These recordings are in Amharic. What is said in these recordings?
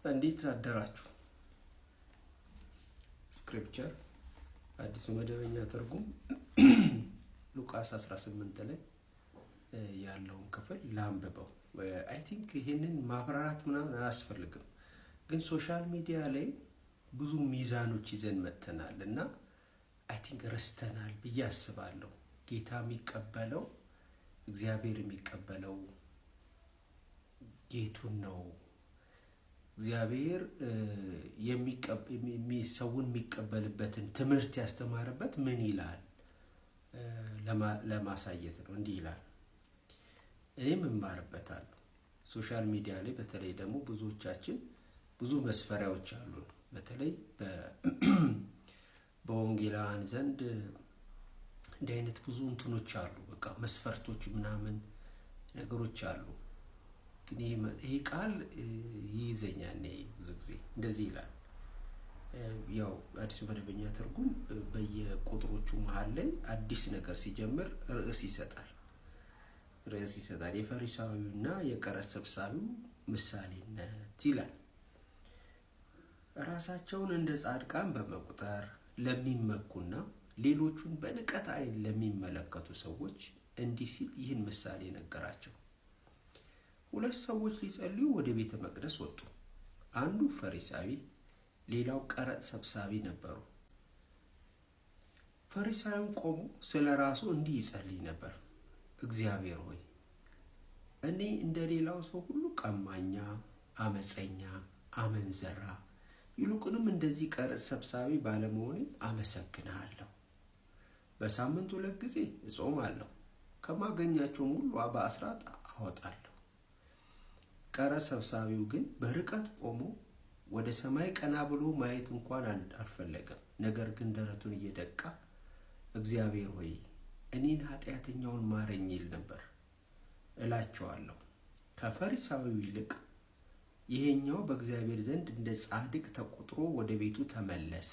እንዴት አደራችሁ? ስክሪፕቸር አዲሱ መደበኛ ትርጉም ሉቃስ 18 ላይ ያለውን ክፍል ላንብበው። አይ ቲንክ ይሄንን ማብራራት ምናምን አያስፈልግም፣ ግን ሶሻል ሚዲያ ላይ ብዙ ሚዛኖች ይዘን መጥተናል እና አይ ቲንክ ረስተናል ብዬ አስባለሁ። ጌታ የሚቀበለው እግዚአብሔር የሚቀበለው ጌቱን ነው። እግዚአብሔር ሰውን የሚቀበልበትን ትምህርት ያስተማረበት ምን ይላል ለማሳየት ነው። እንዲህ ይላል፣ እኔም እማርበታለሁ። ሶሻል ሚዲያ ላይ በተለይ ደግሞ ብዙዎቻችን ብዙ መስፈሪያዎች አሉን። በተለይ በወንጌላውያን ዘንድ እንዲህ አይነት ብዙ እንትኖች አሉ፣ በቃ መስፈርቶች ምናምን ነገሮች አሉ። ግን ይሄ ቃል ይይዘኛል። ብዙ ጊዜ እንደዚህ ይላል። ያው አዲሱ መደበኛ ትርጉም በየቁጥሮቹ መሃል ላይ አዲስ ነገር ሲጀምር ርዕስ ይሰጣል። የፈሪሳዊውና የቀረጥ ሰብሳቢው ምሳሌነት ይላል። ራሳቸውን እንደ ጻድቃን በመቁጠር ለሚመኩና ሌሎቹን በንቀት ዓይን ለሚመለከቱ ሰዎች እንዲህ ሲል ይህን ምሳሌ ነገራቸው። ሁለት ሰዎች ሊጸልዩ ወደ ቤተ መቅደስ ወጡ። አንዱ ፈሪሳዊ፣ ሌላው ቀረጥ ሰብሳቢ ነበሩ። ፈሪሳዊው ቆሞ ስለ ራሱ እንዲህ ይጸልይ ነበር። እግዚአብሔር ሆይ፣ እኔ እንደ ሌላው ሰው ሁሉ ቀማኛ፣ አመፀኛ፣ አመንዘራ፣ ይልቁንም እንደዚህ ቀረጥ ሰብሳቢ ባለመሆኔ አመሰግንሃለሁ። በሳምንት 2 ጊዜ እጾማለሁ፣ ከማገኛቸውም ሁሉ በአስራት አወጣለሁ። ቀረጥ ሰብሳቢው ግን በርቀት ቆሞ ወደ ሰማይ ቀና ብሎ ማየት እንኳን አልፈለገም። ነገር ግን ደረቱን እየደቃ እግዚአብሔር ሆይ እኔን ኃጢአተኛውን ማረኝ ይል ነበር። እላቸዋለሁ ከፈሪሳዊው ይልቅ ይሄኛው በእግዚአብሔር ዘንድ እንደ ጻድቅ ተቆጥሮ ወደ ቤቱ ተመለሰ።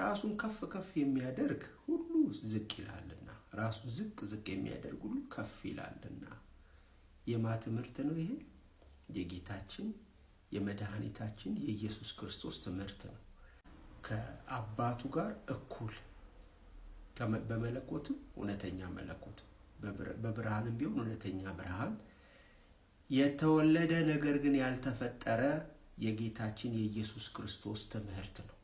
ራሱን ከፍ ከፍ የሚያደርግ ሁሉ ዝቅ ይላልና፣ ራሱን ዝቅ ዝቅ የሚያደርግ ሁሉ ከፍ ይላልና። የማ ትምህርት ነው ይሄ? የጌታችን የመድኃኒታችን የኢየሱስ ክርስቶስ ትምህርት ነው። ከአባቱ ጋር እኩል በመለኮትም እውነተኛ መለኮት፣ በብርሃንም ቢሆን እውነተኛ ብርሃን የተወለደ ነገር ግን ያልተፈጠረ የጌታችን የኢየሱስ ክርስቶስ ትምህርት ነው።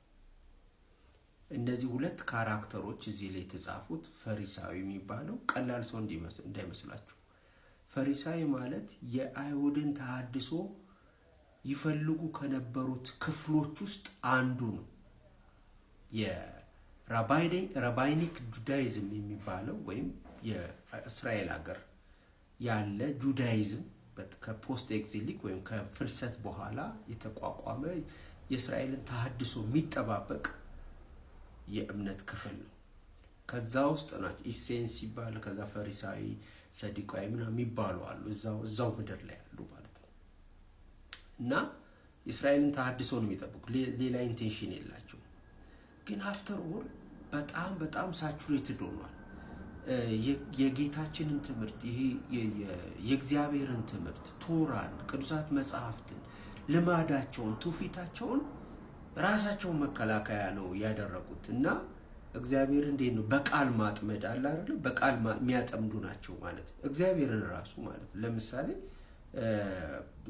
እነዚህ ሁለት ካራክተሮች እዚህ ላይ የተጻፉት። ፈሪሳዊ የሚባለው ቀላል ሰው እንዳይመስላችሁ። ፈሪሳዊ ማለት የአይሁድን ተሐድሶ ይፈልጉ ከነበሩት ክፍሎች ውስጥ አንዱ ነው። የራባይኒክ ጁዳይዝም የሚባለው ወይም የእስራኤል ሀገር ያለ ጁዳይዝም ከፖስት ኤግዚሊክ ወይም ከፍልሰት በኋላ የተቋቋመ የእስራኤልን ተሐድሶ የሚጠባበቅ የእምነት ክፍል ነው። ከዛ ውስጥ ናቸው ኢሴንስ ይባል። ከዛ ፈሪሳዊ፣ ሰዱቃዊ ምናምን የሚባሉ አሉ፣ እዛው ምድር ላይ ያሉ ማለት ነው። እና የእስራኤልን ተሐድሶ ነው የሚጠብቁ፣ ሌላ ኢንቴንሽን የላቸው። ግን አፍተር ኦል በጣም ሳቹሬትድ ሆኗል። የጌታችንን ትምህርት፣ ይሄ የእግዚአብሔርን ትምህርት፣ ቶራን፣ ቅዱሳት መጽሐፍትን፣ ልማዳቸውን፣ ትውፊታቸውን ራሳቸውን መከላከያ ነው ያደረጉት። እና እግዚአብሔር እንዴት ነው በቃል ማጥመድ አለ አይደል? በቃል የሚያጠምዱ ናቸው ማለት እግዚአብሔርን ራሱ ማለት። ለምሳሌ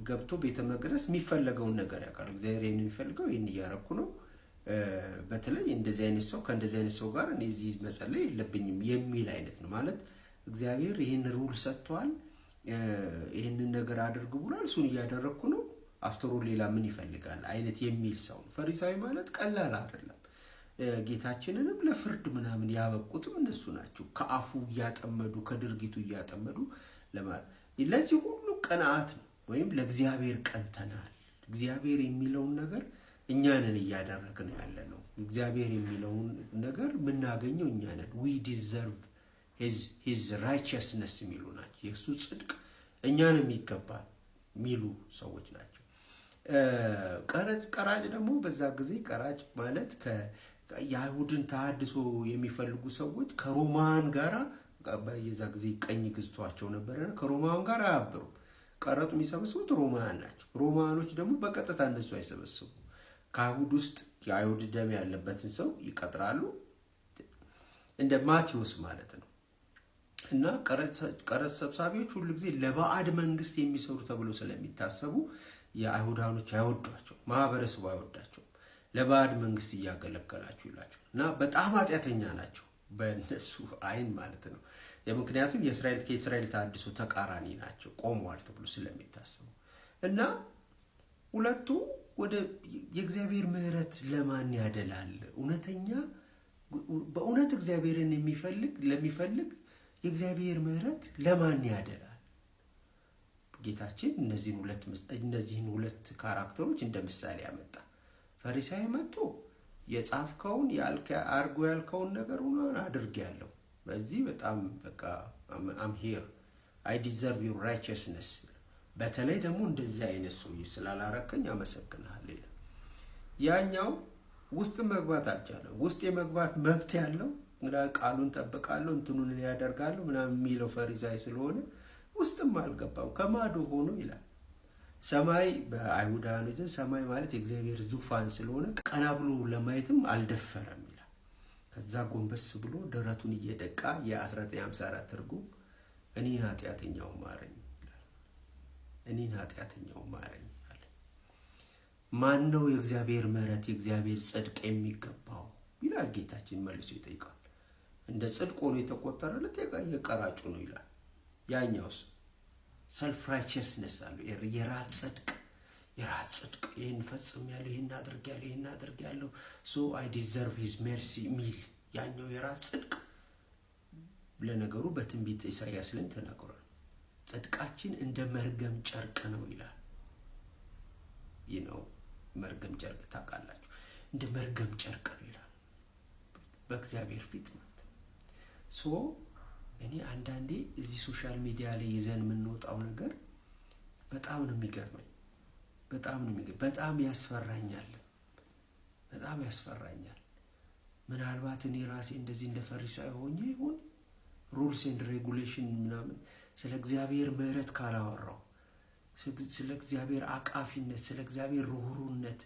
ገብቶ ቤተ መቅደስ የሚፈለገውን ነገር ያውቃል። እግዚአብሔር ይሄን የሚፈልገው ይሄን እያረኩ ነው፣ በተለይ እንደዚህ አይነት ሰው ከእንደዚህ አይነት ሰው ጋር እኔ እዚህ መጸለይ የለብኝም የሚል አይነት ነው ማለት። እግዚአብሔር ይሄን ሩል ሰጥቷል፣ ይሄንን ነገር አድርግ ብሏል፣ እሱን እያደረኩ ነው፣ አፍተሩ ሌላ ምን ይፈልጋል አይነት የሚል ሰው ነው። ፈሪሳዊ ማለት ቀላል አይደለም። ጌታችንንም ለፍርድ ምናምን ያበቁትም እነሱ ናቸው። ከአፉ እያጠመዱ ከድርጊቱ እያጠመዱ ለማለት። ለዚህ ሁሉ ቅንዓት ነው ወይም ለእግዚአብሔር ቀንተናል። እግዚአብሔር የሚለውን ነገር እኛንን እያደረግን ያለ ነው። እግዚአብሔር የሚለውን ነገር የምናገኘው እኛ ነን። we deserve his righteousness የሚሉ ናቸው። የእሱ ጽድቅ እኛንም ይገባል የሚሉ ሰዎች ናቸው። ቀራጭ ደግሞ በዛ ጊዜ ቀራጭ ማለት የአይሁድን ተሐድሶ የሚፈልጉ ሰዎች ከሮማን ጋራ በዛ ጊዜ ቀኝ ግዝቷቸው ነበረ። ከሮማን ጋር አያበሩም። ቀረጡ የሚሰበስቡት ሮማውያን ናቸው። ሮማውያኖች ደግሞ በቀጥታ እነሱ አይሰበስቡ። ከአይሁድ ውስጥ የአይሁድ ደም ያለበትን ሰው ይቀጥራሉ፣ እንደ ማቴዎስ ማለት ነው። እና ቀረጥ ሰብሳቢዎች ሁሉ ጊዜ ለባዕድ መንግስት የሚሰሩ ተብሎ ስለሚታሰቡ የአይሁዳኖች አይወዷቸው፣ ማህበረሰቡ አይወዳቸው። ለባዕድ መንግስት እያገለገላችሁ ይላቸው እና በጣም ኃጢአተኛ ናቸው በእነሱ አይን ማለት ነው። ምክንያቱም ከእስራኤል ተሐድሶ ተቃራኒ ናቸው፣ ቆመዋል ተብሎ ስለሚታሰቡ እና ሁለቱ ወደ የእግዚአብሔር ምሕረት ለማን ያደላል? በእውነት እግዚአብሔርን ለሚፈልግ የእግዚአብሔር ምሕረት ለማን ያደላል? ጌታችን እነዚህን ሁለት ካራክተሮች እንደ ምሳሌ ያመጣ። ፈሪሳዊ መጥቶ የጻፍከውን አርጎ ያልከውን ነገር ሆኖ አድርጌያለሁ፣ በዚህ በጣም በቃ አም ሂር አይ ዲዘርቭ ዩር ራይቸስነስ፣ በተለይ ደግሞ እንደዚህ አይነት ሰውዬ ስላላረከኝ አመሰግናለሁ ይላል። ያኛው ውስጥ መግባት አልቻለም። ውስጥ የመግባት መብት ያለው ቃሉን ጠብቃለሁ እንትኑን ያደርጋለሁ ምናምን የሚለው ፈሪሳይ ስለሆነ ውስጥም አልገባም፣ ከማዶ ሆኖ ይላል። ሰማይ በአይሁዳውያን ዘንድ ሰማይ ማለት የእግዚአብሔር ዙፋን ስለሆነ ቀና ብሎ ለማየትም አልደፈረም ይላል። ከዛ ጎንበስ ብሎ ደረቱን እየደቃ የ1954 ትርጉም እኔን ኃጢአተኛው ማረኝ ይላል። እኔን ኃጢአተኛው ማረኝ አለ። ማን ነው የእግዚአብሔር ምሕረት የእግዚአብሔር ጽድቅ የሚገባው ይላል ጌታችን መልሶ ይጠይቃል። እንደ ጽድቅ ሆኖ የተቆጠረለት የቀራጩ ነው ይላል። ያኛውስ ሰልፍ ራይቸስነስ አለው፣ የራስ ጽድቅ ይህን ፈጽሜያለሁ፣ ይህን አድርጌያለሁ ሶ አይ ዲዘርቭ ሂዝ ሜርሲ ሚል ያኛው የራስ ጽድቅ። ለነገሩ በትንቢተ ኢሳይያስ ላይ ተናግሯል። ጽድቃችን እንደ መርገም ጨርቅ ነው ይላል። ይህ ነው መርገም ጨርቅ ታውቃላችሁ፣ እንደ መርገም ጨርቅ ነው ይላል በእግዚአብሔር ፊት ማለት ሶ እኔ አንዳንዴ እዚህ ሶሻል ሚዲያ ላይ ይዘን የምንወጣው ነገር በጣም ነው የሚገርመኝ፣ በጣም ያስፈራኛል። ምናልባት እኔ ራሴ እንደዚህ እንደ ፈሪሳይ ሆኜ ይሁን ሩልስ ኤንድ ሬጉሌሽን ምናምን ስለ እግዚአብሔር ምሕረት ካላወራው፣ ስለ እግዚአብሔር አቃፊነት፣ ስለ እግዚአብሔር ርኅሩህነት፣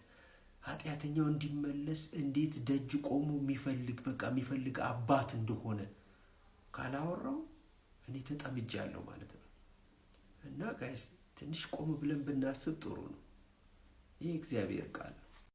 ኃጢአተኛው እንዲመለስ እንዴት ደጅ ቆሞ የሚፈልግ አባት እንደሆነ ካላወራው እኔ ተጠምጃለሁ ማለት ነው። እና ጋይስ ትንሽ ቆም ብለን ብናስብ ጥሩ ነው። ይህ እግዚአብሔር ቃል